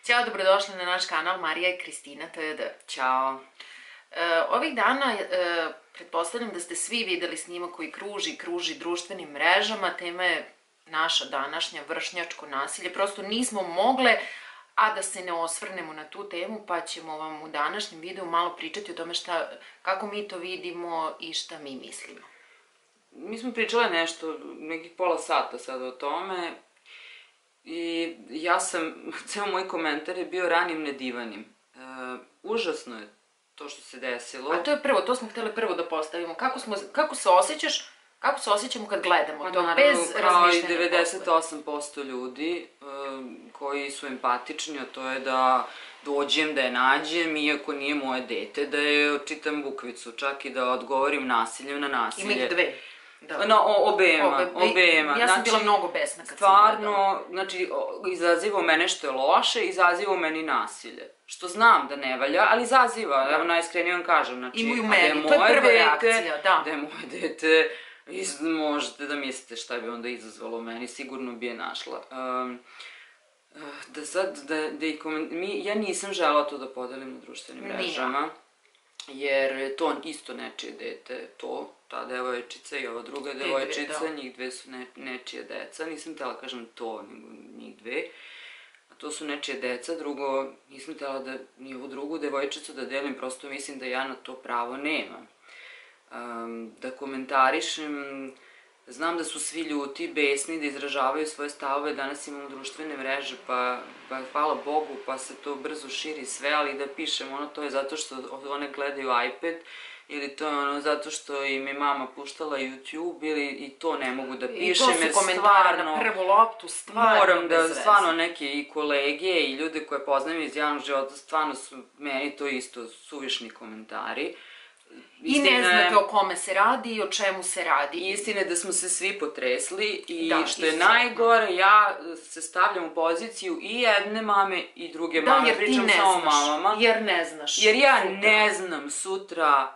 Ćao, dobrodošli na naš kanal Marija i Kristina TD. Ćao. Ovih dana pretpostavljam da ste svi videli snimak koji kruži društvenim mrežama. Tema je naša današnja vršnjačko nasilje. Prosto nismo mogle, a da se ne osvrnemo na tu temu, pa ćemo vam u današnjem videu malo pričati o tome kako mi to vidimo i šta mi mislimo. Mi smo pričale nešto, nekih pola sata sad o tome i ceo moj komentar je bio ranim nedivanim. Užasno je to što se desilo. A to je prvo, to smo htjeli prvo da postavimo. Kako se osjećaš? Kako se osjećamo kad gledamo to, bez razmišljanja? Kao i 98% ljudi koji su empatični, a to je da dođem, da je nađem, iako nije moje dete, da je čitam bukvicu, čak i da odgovorim nasiljem na nasilje. Ima ih dve. Obema. Ja sam bila mnogo besna kad sam gledala. Stvarno, znači, izaziva mene što je loše, izaziva meni nasilje. Što znam da ne valja, ali izaziva, evo najiskrenije vam kažem. Znači, i u meni, to je prva reakcija, da. Da je moje dete, možete da mislite šta bi onda izazvalo meni, sigurno bi je našla. Ja nisam žela to da podelim na društvenim mrežama, jer to isto nečije dete, ta devojčica i ova druga devojčica, njih dve su nečije deca, nisam htjela kažem to, nego njih dve, a to su nečije deca, drugo, nisam htjela da ni ovu drugu devojčicu da delim, prosto mislim da ja na to pravo nemam. Da komentarišem, znam da su svi ljuti, besni, da izražavaju svoje stavove, danas imamo društvene mreže, pa hvala Bogu, pa se to brzo širi sve, ali da pišem ono, to je zato što one gledaju iPad, ili to je ono zato što im je mama puštala YouTube, ili i to ne mogu da pišem, jer stvarno... I to su komentari na prvu loptu, stvarno moram da, stvarno neke i kolege i ljude koje poznajem iz javnog života, stvarno su meni to isto suvišni komentari. I ne znate o kome se radi i o čemu se radi. Istina je da smo se svi potresli i što je najgore, ja se stavljam u poziciju i jedne mame i druge mame, pričam samo o mamama. Jer ne znaš. Jer ja ne znam sutra,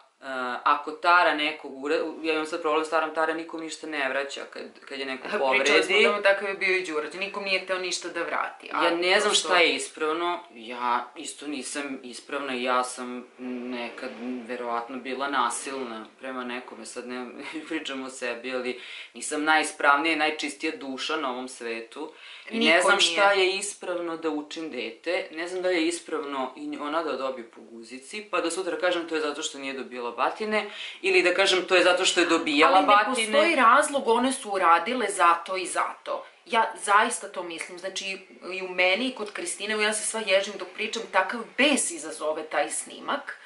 ako Tara nekog uradi, ja imam sad problem, staram Tara nikom ništa ne vraća kad je neko povredi. Pričali smo da mu takav je bio i Đurađ, nikom nije hteo ništa da vrati. Ja ne znam šta je ispravno, ja isto nisam ispravna i ja sam nekad verovatno bila nasilna prema nekome, sad ne pričam o sebi, ali nisam najispravnija i najčistija duša na ovom svetu. I ne znam šta je ispravno da učim dete, ne znam da je ispravno i ona da dobije po guzici, pa da sutra kažem to je zato što nije dobila batine, ili da kažem to je zato što je dobijala batine. Ali ne postoji razlog, one su uradile zato i zato. Ja zaista to mislim, znači i u meni i kod Kristine, ja se sva ježim dok pričam, takav bes izazove taj snimak,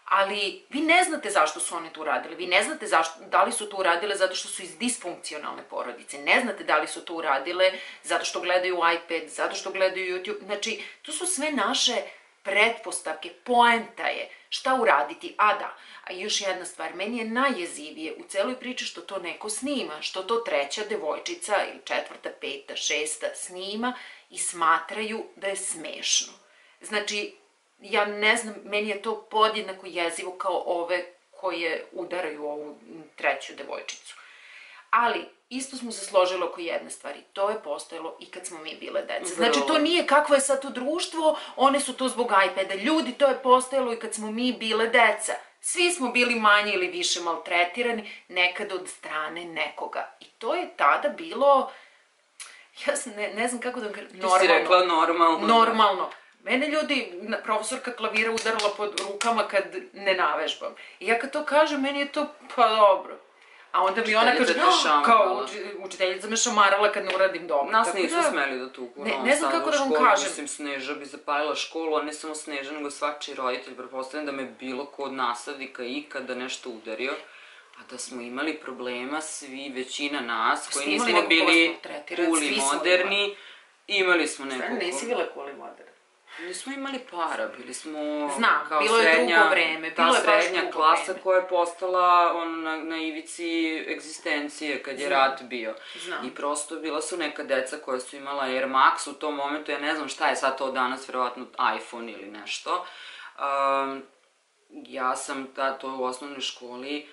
ali vi ne znate zašto su one to uradile, vi ne znate da li su to uradile zato što su iz disfunkcionalne porodice, ne znate da li su to uradile zato što gledaju iPad, zato što gledaju YouTube, znači to su sve naše pretpostavke, poenta je šta uraditi, a još jedna stvar, meni je najjezivije u celoj priči što to neko snima, što to treća devojčica ili četvrta, peta, šesta snima i smatraju da je smešno. Znači, ja ne znam, meni je to podjednako jezivo kao ove koje udaraju ovu treću devojčicu. Ali, isto smo se složili oko jedne stvari, to je postojalo i kad smo mi bile deca. Znači, to nije kakvo je sad to društvo, one su to zbog iPada. Ljudi, to je postojalo i kad smo mi bile deca. Svi smo bili manje ili više maltretirani, nekad od strane nekoga. I to je tada bilo, ja ne znam kako da vam kažem, normalno. Ti si rekla normalno. Normalno. Mene ljudi, profesorka klavira udarala pod rukama kad ne navežbam. I ja kad to kažem, meni je to, pa dobro. A onda mi ona kaže, kao učiteljica me šamarala kad ne uradim dobro. Nas nisu smeli da tuku. Ne znam kako da vam kažem. Mislim, Sneža bi zapalila školu, a ne samo Sneža, nego svačiji roditelj. Pretpostavljam da me bilo ko od nastavnika ikada nešto udario. A da smo imali problema, svi, većina nas, koji nismo bili kuli moderni, imali smo neku... Stvarno, nisi bila kuli moderni? Nismo imali para, bili smo... Znam, bilo je drugo vreme, bilo je baš drugo vreme. Ta srednja klasa koja je postala na ivici egzistencije kad je rat bio. Znam. I prosto bila su neka deca koja su imala Air Max u tom momentu, ja ne znam šta je sad to danas, verovatno iPhone ili nešto. Ja sam to u osnovnoj školi,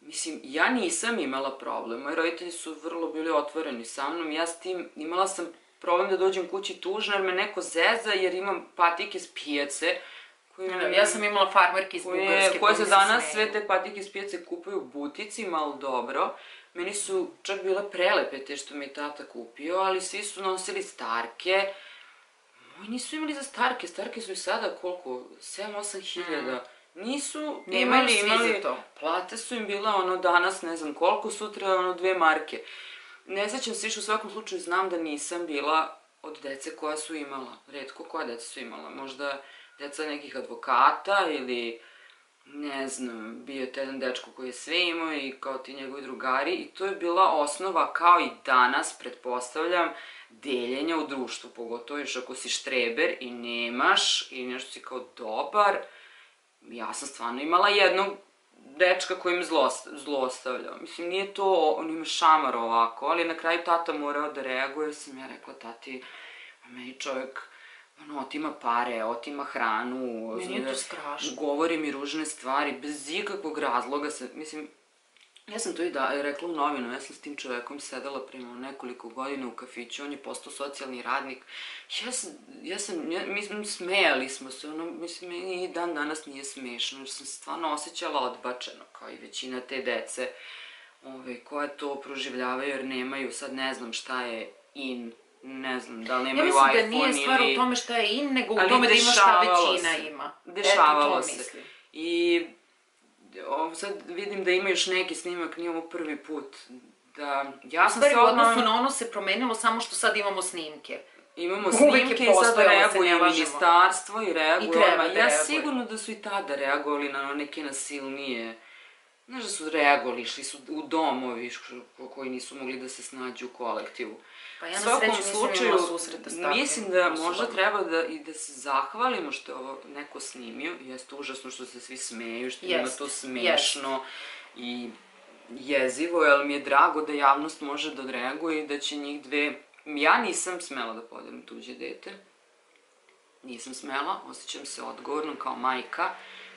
mislim, ja nisam imala problem, moji roditelji su vrlo bili otvoreni sa mnom, ja s tim imala sam problem da dođem kući tužna jer me neko zeza jer imam patike s pijace. Ja sam imala farmerke iz Bugarske koje se danas sve te patike s pijace kupuju u buticima, ali dobro. Meni su čak bile prelepe te što mi je tata kupio, ali svi su nosili starke. Moji nisu imali za starke, starke su i sada koliko, 7-8 hiljada. Nisu imali, plate su im bila ono danas ne znam koliko, sutra ono 2 marke. Ne sećam se, u svakom slučaju znam da nisam bila od dece koja su imala, retko koja deca su imala, možda deca nekih advokata ili ne znam, bio je jedan dečko koji je sve imao i kao ti njegovi drugari i to je bila osnova kao i danas, pretpostavljam, deljenja u društvu, pogotovo još ako si štreber i nemaš i nešto si kao dobar. Ja sam stvarno imala jednog dečka koji me zlostavljao. Mislim, nije to, on ima šamar ovako, ali na kraju tata morao da reaguje, sam ja rekla tati, meni čovjek otima pare, otima hranu, meni je to strašno. Govori mi ružne stvari, bez ikakvog razloga, mislim, ja sam to i rekla u novinu, ja sam s tim čovekom sedela prema nekoliko godina u kafiću, on je postao socijalni radnik. Mislim, smejali smo se, mislim, meni i dan danas nije smešno, jer sam stvarno osjećala odbačeno, kao i većina te dece koje to proživljavaju jer nemaju, sad ne znam šta je in, ne znam, da li nemaju iPhone ili... Ja mislim da nije stvar u tome šta je in, nego u tome da ima šta većina ima. Dešavalo se. I sad vidim da ima još neki snimak, nije ovo prvi put. U odnosu na ono se promenilo samo što sad imamo snimke. Imamo snimke i sad reaguje ministarstvo i reaguje. Ja sigurno da su i tada reagovali na neke nasilnije. Znaš da su reagovali, išli su u domovi koji nisu mogli da se snađu u kolektivu. Pa ja na sreću nisam imala susreta s takvim. Mislim da možda treba i da se zahvalimo što je ovo neko snimio. Jeste užasno što se svi smeju, što ima to smešno i jezivo, ali mi je drago da javnost može da odreaguje i da će njih dve... Ja nisam smela da podelim tuđe dete. Nisam smela, osjećam se odgovorno kao majka.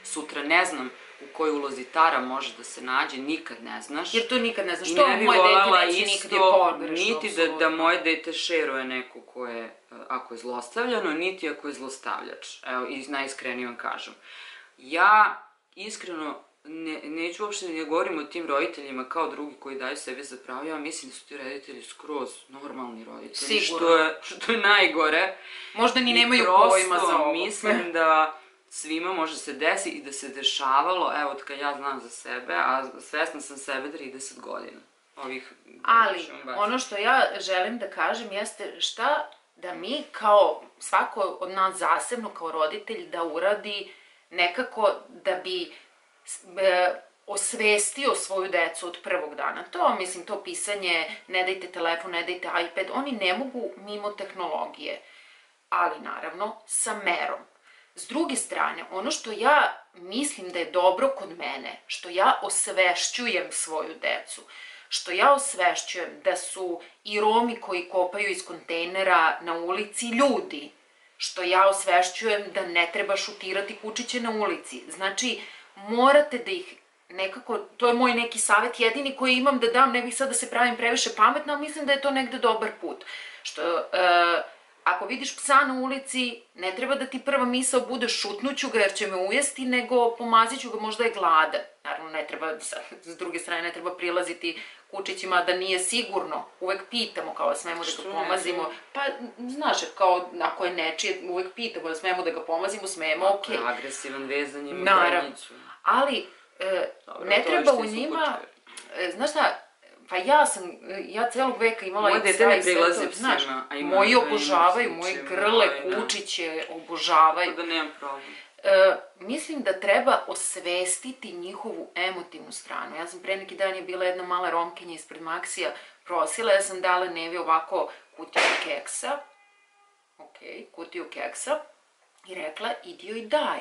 Sutra ne znam u kojoj ulozi Tara može da se nađe, nikad ne znaš. Jer to nikad ne znaš, što moje dete neće nikad je pogrešno. Niti da moje dete šeruje neko ko je, ako je zlostavljano, niti ako je zlostavljač. Evo, najiskrenije vam kažem. Ja, iskreno, neću uopšte da ne govorim o tim roditeljima kao drugi koji daju sebe za pravo. Ja mislim da su ti roditelji skroz normalni roditelji. Sigurno. Što je najgore. Možda ni nemaju pojma za ovo. Mislim da svima može se desi i da se dešavalo, evo, od kad ja znam za sebe, a svesna sam sebe 30 godina. Ali, ono što ja želim da kažem jeste šta da mi kao svako od nas zasebno kao roditelj da uradi nekako da bi osvestio svoju decu od prvog dana. To, mislim, to pisanje, ne dajte telefon, ne dajte iPad, oni ne mogu mimo tehnologije, ali naravno sa merom. S druge strane, ono što ja mislim da je dobro kod mene, što ja osvešćujem svoju decu, što ja osvešćujem da su i Romi koji kopaju iz kontejnera na ulici ljudi, što ja osvešćujem da ne treba šutirati kučiće na ulici. Znači, morate da ih nekako, to je moj neki savjet jedini koji imam da dam, ne bih sad da se pravim previše pametna, ali mislim da je to negde dobar put. Što, ako vidiš psa na ulici, ne treba da ti prva misao bude šutnuću ga jer će me ujesti, nego pomazit ću ga, možda je gladan. Naravno, ne treba, s druge strane, ne treba prilaziti kučićima da nije sigurno. Uvek pitamo kao da smemo da ga pomazimo. Pa, znaš, kao ako je nečije, uvek pitamo da smemo da ga pomazimo, smemo, okej. Ako je agresivan vezan ima granicu. Ali, ne treba u njima, znaš šta, pa ja celog veka imala i psa i sve to, znaš, moji obožavaju, moji grle, kučiće, obožavaju. Tako da nemam problem. Mislim da treba osvestiti njihovu emotivnu stranu. Ja sam pre neki dan je bila jedna mala Romkinja ispred Maksija, prosila, ja sam dala Nevi ovako kutiju keksa, kutiju keksa, i rekla, idi joj daj.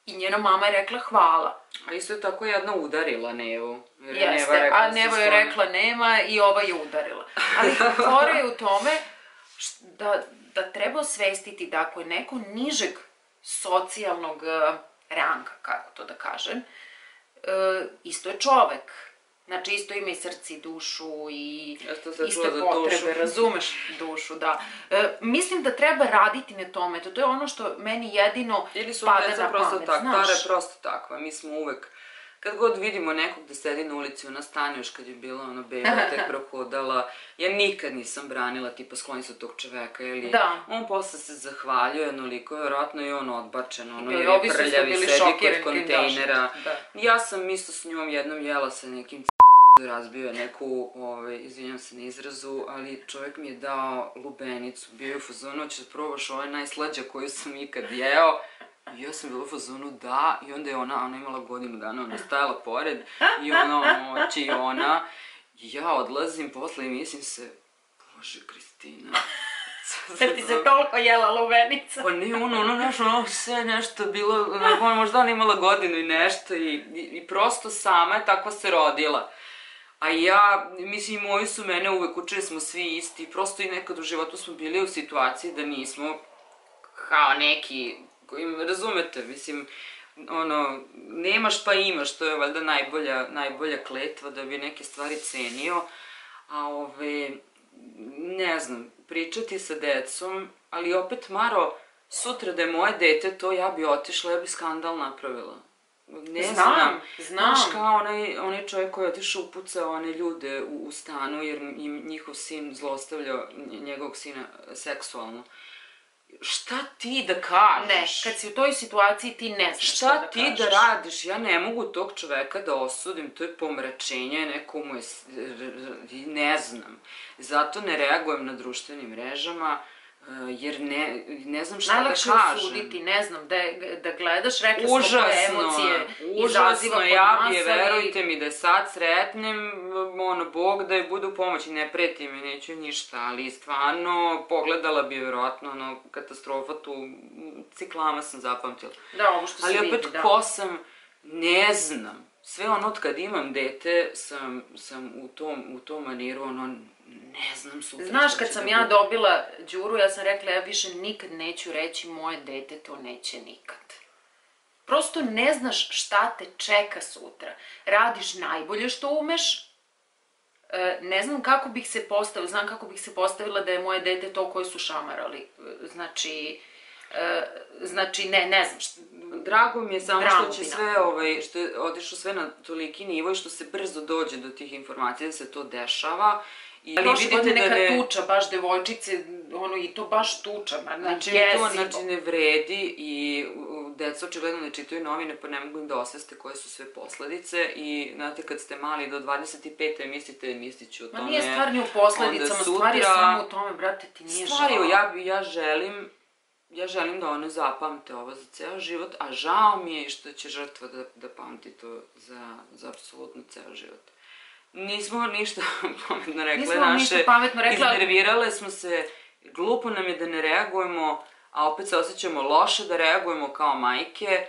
I njena mama je rekla hvala. A isto je tako jedna udarila Nevu. Jeste, a Neva je rekla nema i ova je udarila. Ali fora je u tome da treba osvestiti da ako je neko nižeg socijalnog ranga, kako to da kažem, isto je čovek. Znači, isto ima i srce i dušu i iste potrebe, razumeš dušu, da. Mislim da treba raditi na tome, to je ono što meni jedino pada na pamet, znaš. Tara je prosto takva, mi smo uvek, kad god vidimo nekog da sedi na ulici, ona stane još kad je bila ona beba, tek prohodala, ja nikad nisam branila, tipa skloni se od tog čoveka, ili on posle se zahvaljuje onoliko, vjerojatno je on odbačen, ono je prljavi, sedi kod kontejnera. Ja sam isto s njom jednom jela sa nekim razbio neku, izvinjam se na izrazu, ali čovjek mi je dao lubenicu, bio je u fazonu, hoćeš da probaš, ovo je najslađa koju sam ikad jeo. I ja sam bila u fazonu da, i onda je ona imala godinu dana, ona stajala pored, i ona oči i ona, i ja odlazim posle i mislim se, Bože, Kristina. Sad ti se toliko jela lubenica. Pa nije ono, sve nešto bilo, možda ona imala godinu i nešto, i prosto sama je tako se rodila. A ja, mislim, moji su mene uvek učili smo svi isti, prosto i nekad u životu smo bili u situaciji da nismo kao neki, razumete, mislim, nemaš pa imaš, to je valjda najbolja kletva da bi neke stvari cenio, a ne znam, pričati sa decom, ali opet, Maro, sutra da je moje dete to, ja bi otišla, ja bi skandal napravila. Ne znam. Znaš kao onaj čovjek koji je otišao upucao one ljude u stanu jer im njihov sin zlostavljao njegovog sina seksualno. Šta ti da kažeš? Ne, kad si u toj situaciji ti ne znaš šta da kažeš. Šta ti da radiš? Ja ne mogu tog čoveka da osudim, to je pomračenje, nekomu je, ne znam. Zato ne reagujem na društvenim mrežama, jer ne znam šta da kažem. Najlakše osuditi, ne znam, da gledaš, rekli smo koje emocije izaziva kod nas. Ja bi je, verujte mi, da sad sretnem, Bog da je bude u pomoći, ne preti mi, neću ništa, ali stvarno pogledala bi je verovatno katastrofa, tu ciklama sam zapamtila. Da, ovo što se vidi, da. Ali opet ko sam, ne znam. Sve ono od kad imam dete sam u tom maniru, ne znam sutra. Znaš, kad sam ja dobila Đuru, ja sam rekla, ja više nikad neću reći moje dete to neće nikad. Prosto ne znaš šta te čeka sutra. Radiš najbolje što umeš, ne znam kako bih se postavila, znam kako bih se postavila da je moje dete to koje su šamarali. Znači, ne znam šta. Drago mi je samo što će sve, što je otišlo sve na toliki nivo i što se brzo dođe do tih informacija, da se to dešava. Ali vidite neka tuča, baš devojčice, i to baš tuča, jezivo. Znači ne vredi i deca očigledno ne čitaju novine pa ne mogu im da osveste koje su sve posledice i znate kad ste mali do 25. mislit ću o tome. Ma nije stvar ni u posledicama, stvar je samo u tome, brate, ti nije žao. Ja želim da one zapamte ovo za ceo život, a žao mi je što će žrtva da pamti to za apsolutno ceo život. Nismo ništa pametno rekle, iznervirale smo se, glupo nam je da ne reagujemo, a opet se osjećamo loše da reagujemo kao majke,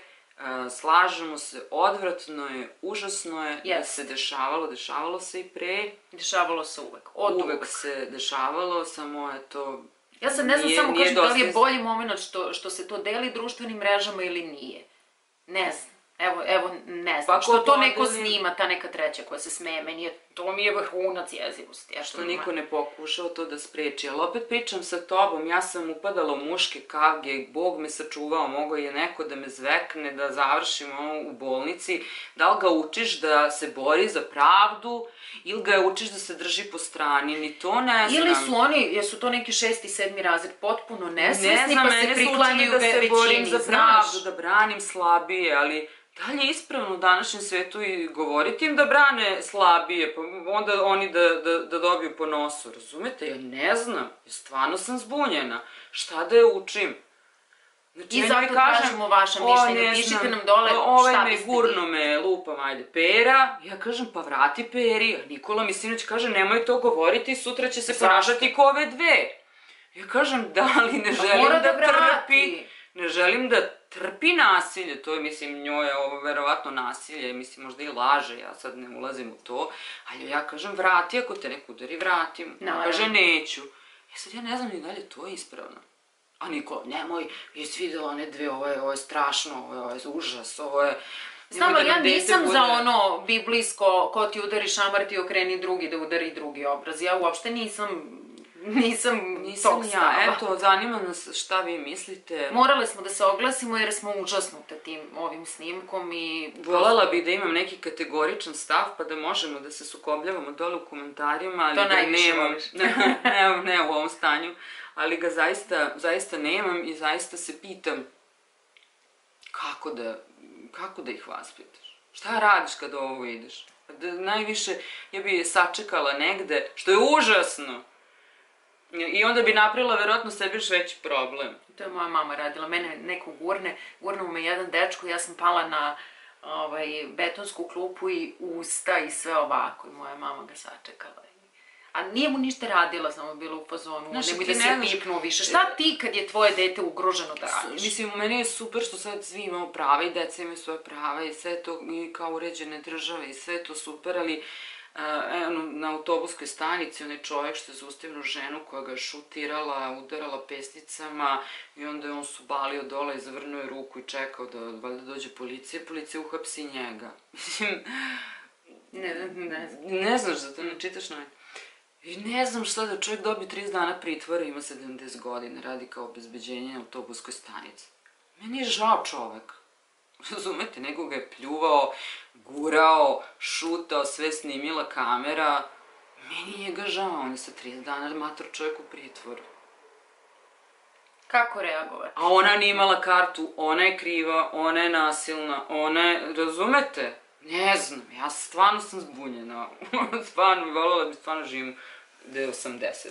slažemo se, odvratno je, užasno je, da se dešavalo se i pre. Dešavalo se uvek, uvek se dešavalo, samo je to... Ja sad ne znam samo kažem da li je bolji moment što se to deli društvenim mrežama ili nije. Ne znam. Evo, ne znam. Što to neko snima, ta neka treća koja se smeje, to mi je vrhunac jezivosti. Što niko ne pokušao to da spreči. Ali opet pričam sa tobom, ja sam upadala u muške kavge, Bog me sačuvao, mogao je neko da me zvekne, da završim u bolnici. Da li ga učiš da se bori za pravdu ili ga učiš da se drži po strani, ni to ne znam. Ili su oni, jesu to neki 6. i 7. razred, potpuno nesvesni, pa se priklanjaju većini, znaš. Da se borim za pravdu, da branim slabije, ali da li je ispravno u današnjem svetu i govoriti im da brane slabije, pa onda oni da dobiju po nosu, razumete? Ja ne znam, stvarno sam zbunjena. Šta da je učim? I zato tražimo vaše mišljenje, pišite nam dole šta biste vi. Ovaj me gurno me lupam, ajde, Pera, ja kažem pa vrati Peri, a Nikola mi sinoć kaže nemoj to govoriti, sutra će se ponašati ko ove dve. Ja kažem da li ne želim da trpi, ne želim da trpi nasilje, to je, mislim, njoj je ovo verovatno nasilje, mislim, možda i laže, ja sad ne ulazim u to, ali ja kažem vrati, ako te neko udari, vratim, kaže neću. Sad ja ne znam ni da li je to ispravno. A Nikola, nemoj, jesi videla one dve, ovo je strašno, ovo je užas, ovo je... Znam, ali ja nisam za ono biblijsko, ko ti udari šamar ti okreni drugi da udari drugi obraz. Ja uopšte nisam tog stava. Eto, zanima nas šta vi mislite. Morale smo da se oglasimo jer smo užasnute ovim snimkom i... Volela bih da imam neki kategoričan stav pa da možemo da se sukobljavamo dole u komentarima, ali ga nemam. Ne u ovom stanju, ali ga zaista nemam i zaista se pitam kako da ih vaspitaš. Šta radiš kada ovo ideš? Najviše ja bi sačekala negde, što je užasno. I onda bi napravila verovatno sebi još veći problem. To je moja mama radila. Mene neko gurnuo me jedan dečko, ja sam pala na betonsku klupu i usta i sve ovako. I moja mama ga sačekala. A nije mu ništa radila, samo bila u fazonu, nemoj da se pipnuo više. Šta ti kad je tvoje dete ugroženo da radiš? Mislim, meni je super što sad svi imamo prava i deca imaju svoje prava i sve to kao uređene države i sve to super, ali na autobuskoj stanici onaj čovjek što je zaustavio ženu koja ga je šutirala, udarala pesnicama i onda je on subalio dole i zavrnuo je ruku i čekao da valjda dođe policija, policija uhapsi njega. Mislim, ne znaš da to ne čitaš noj. I ne znam šta da čovjek dobije 30 dana pritvora, ima 70 godina, radi kao obezbeđenje na autobuskoj stanici. Meni je žao čovek. Razumete, nego ga je pljuvao, gurao, šutao, sve snimila kamera. Meni je ga žao, on je sa 30 dana mator čovjek u pritvoru. Kako reagovati? A ona nije imala kartu, ona je kriva, ona je nasilna, ona je, razumete? Ne znam, ja stvarno sam zbunjena. Stvarno bi voljela da bi stvarno živim 80.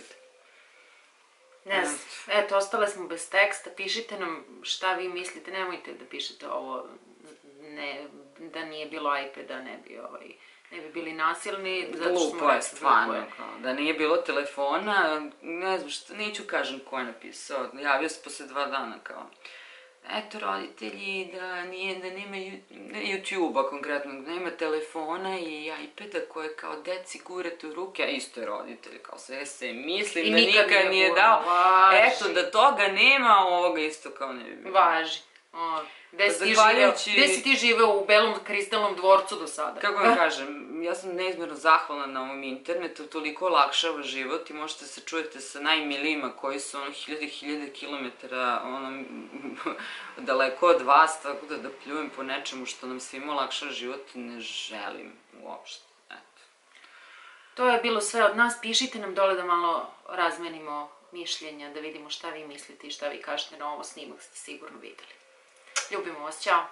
Ne znam, eto, ostale smo bez teksta, pišite nam šta vi mislite, nemojte da pišete ovo, da nije bilo iPada, ne bi bili nasilni, zato što smo... Glupo je stvarno, da nije bilo telefona, ne znam šta, neću kažem ko je napisao, javio se posle 2 dana kao... Eto, roditelji, da nema YouTube-a konkretno, da nema telefona i iPada koje kao deci gurate u ruke, a isto je roditelj, kao sve se mislim da nikad nije dao. Eto, da toga nema, ovoga isto kao ne bi bilo. Važi. Gde si ti živeo u Belom kristalnom dvorcu do sada? Kako vam kažem, ja sam neizmjerno zahvalna na ovom internetu, toliko olakšava život i možete se čujete sa najmilijima koji su hiljade kilometara daleko od vas, tako da pljujem po nečemu što nam svima olakšava život ne želim uopšte. To je bilo sve od nas, pišite nam dole da malo razmenimo mišljenja, da vidimo šta vi mislite i šta vi kažete na ovo snimak, ste sigurno videli. Ljubimo vas, ćao!